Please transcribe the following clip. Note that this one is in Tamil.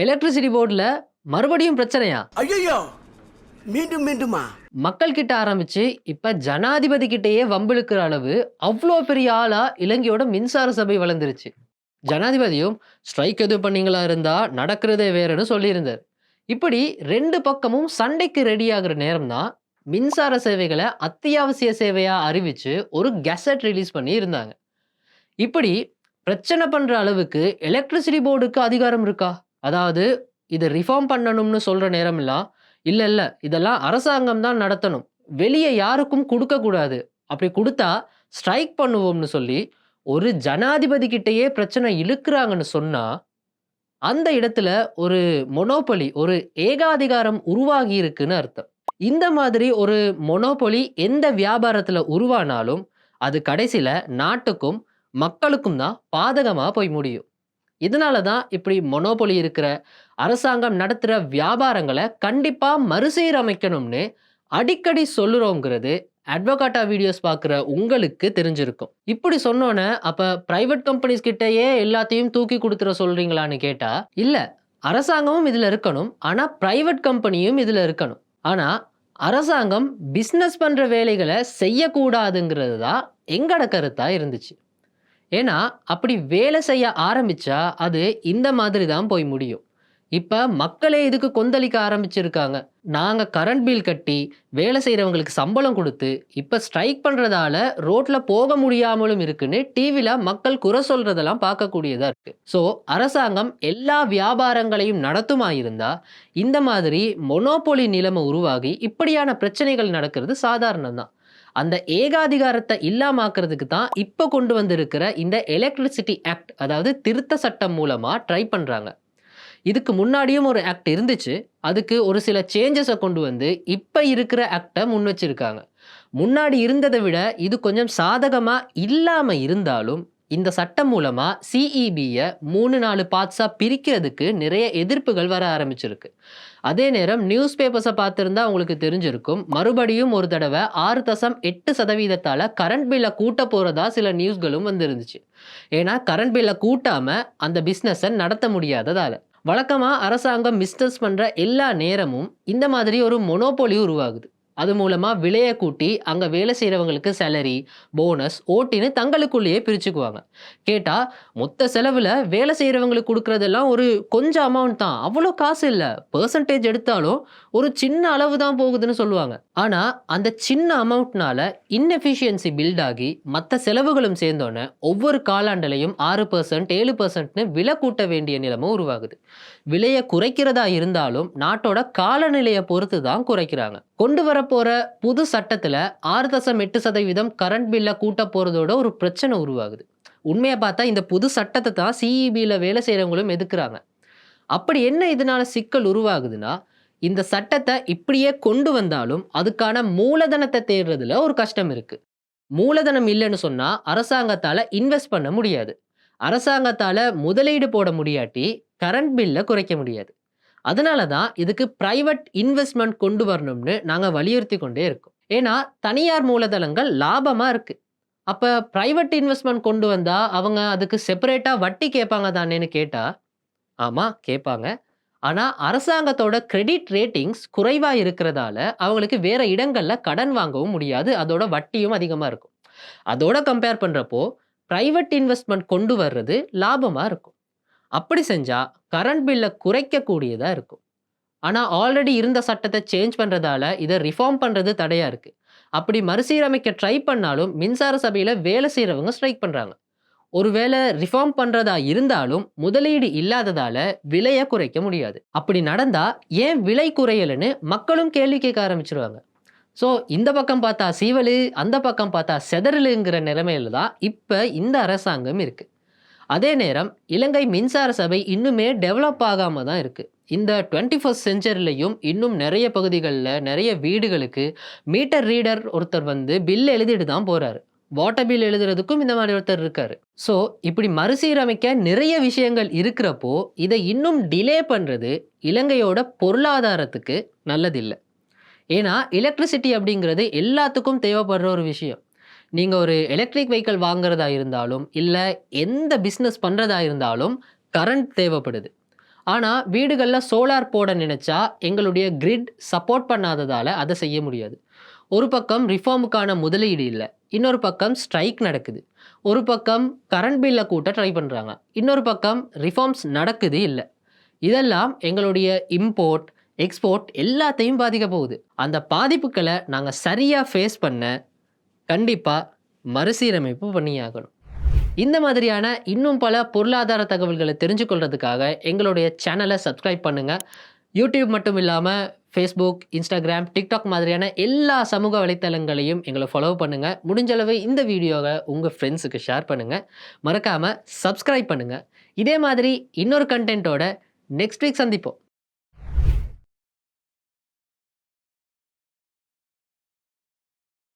எலக்ட்ரிசிட்டி போர்டில் மறுபடியும் பிரச்சனையா? ஐயோ, மீண்டும் மீண்டுமா? மக்கள் கிட்ட ஆரம்பிச்சு இப்ப ஜனாதிபதி கிட்டேயே வம்பிழுக்கிற அளவு அவ்வளோ பெரிய ஆளா இலங்கையோட மின்சார சபை வளர்ந்துருச்சு. ஜனாதிபதியும் ஸ்ட்ரைக் எது பண்ணீங்களா இருந்தா நடக்கிறதே வேறுன்னு சொல்லியிருந்தார். இப்படி ரெண்டு பக்கமும் சண்டைக்கு ரெடி ஆகுற நேரம் தான் மின்சார சேவைகளை அத்தியாவசிய சேவையா அறிவிச்சு ஒரு கெசட் ரிலீஸ் பண்ணி இருந்தாங்க. இப்படி பிரச்சனை பண்ற அளவுக்கு எலக்ட்ரிசிட்டி போர்டுக்கு அதிகாரம் இருக்கா? அதாவது இதை ரிஃபார்ம் பண்ணணும்னு சொல்ற நேரம்லாம் இல்ல இல்ல இதெல்லாம் அரசாங்கம் தான் நடத்தணும், வெளியே யாருக்கும் கொடுக்க கூடாது, அப்படி கொடுத்தா ஸ்ட்ரைக் பண்ணுவோம்னு சொல்லி ஒரு ஜனாதிபதி கிட்டேயே பிரச்சனை இழுக்கிறாங்கன்னு சொன்னா அந்த இடத்துல ஒரு மொனோபொலி, ஒரு ஏகாதிகாரம் உருவாகி இருக்குன்னு அர்த்தம். இந்த மாதிரி ஒரு மொனோபொலி எந்த வியாபாரத்துல உருவானாலும் அது கடைசியில நாட்டுக்கும் மக்களுக்கும் தான் பாதகமா போய் முடியும். இதனால தான் இப்படி மொனோபொலி இருக்கிற அரசாங்கம் நடத்துகிற வியாபாரங்களை கண்டிப்பாக மறுசீரமைக்கணும்னு அடிக்கடி சொல்லுறோங்கிறது அட்வொகாட்டா வீடியோஸ் பார்க்குற உங்களுக்கு தெரிஞ்சிருக்கும். இப்படி சொன்னோன்னே அப்போ ப்ரைவேட் கம்பெனிஸ் கிட்டேயே எல்லாத்தையும் தூக்கி கொடுத்துட சொல்கிறீங்களான்னு கேட்டால் இல்லை, அரசாங்கமும் இதில் இருக்கணும், ஆனால் ப்ரைவேட் கம்பெனியும் இதில் இருக்கணும். ஆனால் அரசாங்கம் பிஸ்னஸ் பண்ணுற வேலைகளை செய்யக்கூடாதுங்கிறது தான் எங்களோட கருத்தாக இருந்துச்சு. ஏன்னா அப்படி வேலை செய்ய ஆரம்பிச்சா அது இந்த மாதிரி தான் போய் முடியும். இப்போ மக்களே இதுக்கு கொந்தளிக்க ஆரம்பிச்சிருக்காங்க. நாங்கள் கரண்ட் பில் கட்டி வேலை செய்கிறவங்களுக்கு சம்பளம் கொடுத்து இப்போ ஸ்ட்ரைக் பண்ணுறதால ரோட்டில் போக முடியாமலும் இருக்குன்னு டிவியில் மக்கள் குறை சொல்கிறதெல்லாம் பார்க்கக்கூடியதாக இருக்குது. ஸோ அரசாங்கம் எல்லா வியாபாரங்களையும் நடத்துமா இருந்தால் இந்த மாதிரி மொனோபொலி நிலைமை உருவாகி இப்படியான பிரச்சனைகள் நடக்கிறது சாதாரணம் தான். அந்த ஏகாதிகாரத்தை இல்லாமாக்குறதுக்கு தான் இப்போ கொண்டு வந்திருக்கிற இந்த எலக்ட்ரிசிட்டி ஆக்ட், அதாவது திருத்த சட்டம் மூலமாக ட்ரை பண்ணுறாங்க. இதுக்கு முன்னாடியும் ஒரு ஆக்ட் இருந்துச்சு, அதுக்கு ஒரு சில சேஞ்சஸை கொண்டு வந்து இப்போ இருக்கிற ஆக்டை முன் வச்சிருக்காங்க. முன்னாடி இருந்ததை விட இது கொஞ்சம் சாதகமாக இல்லாமல் இருந்தாலும் இந்த சட்டம் மூலமாக சிஇபியை 3-4 பார்ட்ஸாக பிரிக்கிறதுக்கு நிறைய எதிர்ப்புகள் வர ஆரம்பிச்சிருக்கு. அதே நேரம் நியூஸ் பேப்பர்ஸை பார்த்துருந்தா உங்களுக்கு தெரிஞ்சிருக்கும், மறுபடியும் ஒரு தடவை 6.8% கரண்ட் பில்லை கூட்ட போகிறதா சில நியூஸ்களும் வந்துருந்துச்சு. ஏன்னா கரண்ட் பில்லை கூட்டாமல் அந்த பிஸ்னஸை நடத்த முடியாததால். வழக்கமாக அரசாங்கம் பிஸ்னஸ் பண்ணுற எல்லா நேரமும் இந்த மாதிரி ஒரு மொனோபோலி உருவாகுது. அது மூலமாக விலையை கூட்டி அங்கே வேலை செய்கிறவங்களுக்கு சேலரி, போனஸ், ஓட்டின்னு தங்களுக்குள்ளேயே பிரிச்சுக்குவாங்க. கேட்டால் மொத்த செலவில் வேலை செய்கிறவங்களுக்கு கொடுக்குறதெல்லாம் ஒரு கொஞ்சம் அமௌண்ட் தான், அவ்வளோ காசு இல்லை, பெர்சன்டேஜ் எடுத்தாலும் ஒரு சின்ன அளவு தான் போகுதுன்னு சொல்லுவாங்க. ஆனால் அந்த சின்ன அமௌண்ட்னால இன்எஃபிஷியன்சி பில்ட் ஆகி மற்ற செலவுகளும் சேர்ந்தோன்னே ஒவ்வொரு காலாண்டிலையும் 6%, 7%ன்னு விலை கூட்ட வேண்டிய நிலைமை உருவாகுது. விலையை குறைக்கிறதா இருந்தாலும் நாட்டோட காலநிலையை பொறுத்து தான் குறைக்கிறாங்க. கொண்டு வரப்போற புது சட்டத்தில் 6.8% கரண்ட் பில்லை கூட்ட போறதோட ஒரு பிரச்சனை உருவாகுது. உண்மையை பார்த்தா இந்த புது சட்டத்தை தான் சிஇபியில் வேலை செய்கிறவங்களும் எதுக்குறாங்க. அப்படி என்ன இதனால சிக்கல் உருவாகுதுன்னா, இந்த சட்டத்தை இப்படியே கொண்டு வந்தாலும் அதுக்கான மூலதனத்தை தேடுறதுல ஒரு கஷ்டம் இருக்கு. மூலதனம் இல்லைன்னு சொன்னா அரசாங்கத்தால இன்வெஸ்ட் பண்ண முடியாது, அரசாங்கத்தால முதலீடு போட முடியாட்டி கரண்ட் பில்லை குறைக்க முடியாது. அதனால தான் இதுக்கு பிரைவேட் இன்வெஸ்ட்மெண்ட் கொண்டு வரணும்னு நாங்கள் வலியுறுத்தி கொண்டே இருக்கோம். ஏன்னா தனியார் மூலதனங்கள் லாபமாக இருக்கு. அப்போ பிரைவேட் இன்வெஸ்ட்மெண்ட் கொண்டு வந்தால் அவங்க அதுக்கு செப்பரேட்டாக வட்டி கேட்பாங்க தானேன்னு கேட்டால் ஆமாம் கேட்பாங்க. ஆனால் அரசாங்கத்தோட கிரெடிட் ரேட்டிங்ஸ் குறைவாக இருக்கிறதால அவங்களுக்கு வேற இடங்களில் கடன் வாங்கவும் முடியாது, அதோட வட்டியும் அதிகமாக இருக்கும். அதோட கம்பேர் பண்ணுறப்போ பிரைவேட் இன்வெஸ்ட்மெண்ட் கொண்டு வர்றது லாபமாக இருக்கும். அப்படி செஞ்சால் கரண்ட் பில்லை குறைக்கக்கூடியதாக இருக்கும். ஆனால் ஆல்ரெடி இருந்த சட்டத்தை சேஞ்ச் பண்ணுறதால இதை ரிஃபார்ம் பண்ணுறது தடையாக இருக்குது. அப்படி மறுசீரமைக்க ட்ரை பண்ணாலும் மின்சார சபையில் வேலை செய்கிறவங்க ஸ்ட்ரைக் பண்ணுறாங்க. ஒருவேளை ரிஃபார்ம் பண்ணுறதா இருந்தாலும் முதலீடு இல்லாததால் விலையை குறைக்க முடியாது. அப்படி நடந்தால் ஏன் விலை குறையலைன்னு மக்களும் கேள்வி கேட்க ஆரம்பிச்சிருவாங்க. ஸோ இந்த பக்கம் பார்த்தா சீவலு, அந்த பக்கம் பார்த்தா செதறலுங்கிற நிலைமையில தான் இப்போ இந்த அரசாங்கம் இருக்குது. அதே நேரம் இலங்கை மின்சார சபை இன்னுமே டெவலப் ஆகாமல் தான் இருக்குது. இந்த 21st செஞ்சுரிலையும் இன்னும் நிறைய பகுதிகளில் நிறைய வீடுகளுக்கு மீட்டர் ரீடர் ஒருத்தர் வந்து பில் எழுதிட்டு தான் போகிறாரு. வாட்டர் பில் எழுதுறதுக்கும் இந்த மாதிரி ஒருத்தர் இருக்காரு. ஸோ இப்படி மறுசீரமைக்க நிறைய விஷயங்கள் இருக்கிறப்போ இதை இன்னும் டிலே பண்ணுறது இலங்கையோட பொருளாதாரத்துக்கு நல்லதில்லை. ஏன்னா எலக்ட்ரிசிட்டி அப்படிங்கிறது எல்லாத்துக்கும் தேவைப்படுற ஒரு விஷயம். நீங்கள் ஒரு எலக்ட்ரிக் வெஹிக்கிள் வாங்குறதா இருந்தாலும் இல்லை எந்த பிஸ்னஸ் பண்ணுறதா இருந்தாலும் கரண்ட் தேவைப்படுது. ஆனால் வீடுகளில் சோலார் போட நினச்சா எங்களுடைய கிரிட் சப்போர்ட் பண்ணாததால் அதை செய்ய முடியாது. ஒரு பக்கம் ரிஃபார்முக்கான முதலீடு இல்லை, இன்னொரு பக்கம் ஸ்ட்ரைக் நடக்குது. ஒரு பக்கம் கரண்ட் பில்லை கூட்ட ட்ரை பண்ணுறாங்க, இன்னொரு பக்கம் ரிஃபார்ம்ஸ் நடக்குது இல்லை. இதெல்லாம் எங்களுடைய இம்போர்ட் எக்ஸ்போர்ட் எல்லாத்தையும் பாதிக்க போகுது. அந்த பாதிப்புகளை நாங்கள் சரியாக ஃபேஸ் பண்ண கண்டிப்பாக மறுசீரமைப்பு பண்ணியாகணும். இந்த மாதிரியான இன்னும் பல பொருளாதார தகவல்களை தெரிஞ்சுக்கொள்றதுக்காக எங்களுடைய சேனலை சப்ஸ்கிரைப் பண்ணுங்கள். யூடியூப் மட்டும் இல்லாமல் ஃபேஸ்புக், இன்ஸ்டாகிராம், டிக்டாக் மாதிரியான எல்லா சமூக வலைத்தளங்களையும் எங்களை ஃபாலோ பண்ணுங்கள். முடிஞ்சளவு இந்த வீடியோவை உங்கள் ஃப்ரெண்ட்ஸுக்கு ஷேர் பண்ணுங்கள். மறக்காமல் சப்ஸ்கிரைப் பண்ணுங்கள். இதே மாதிரி இன்னொரு கண்டென்ட்டோட நெக்ஸ்ட் வீக் சந்திப்போம்.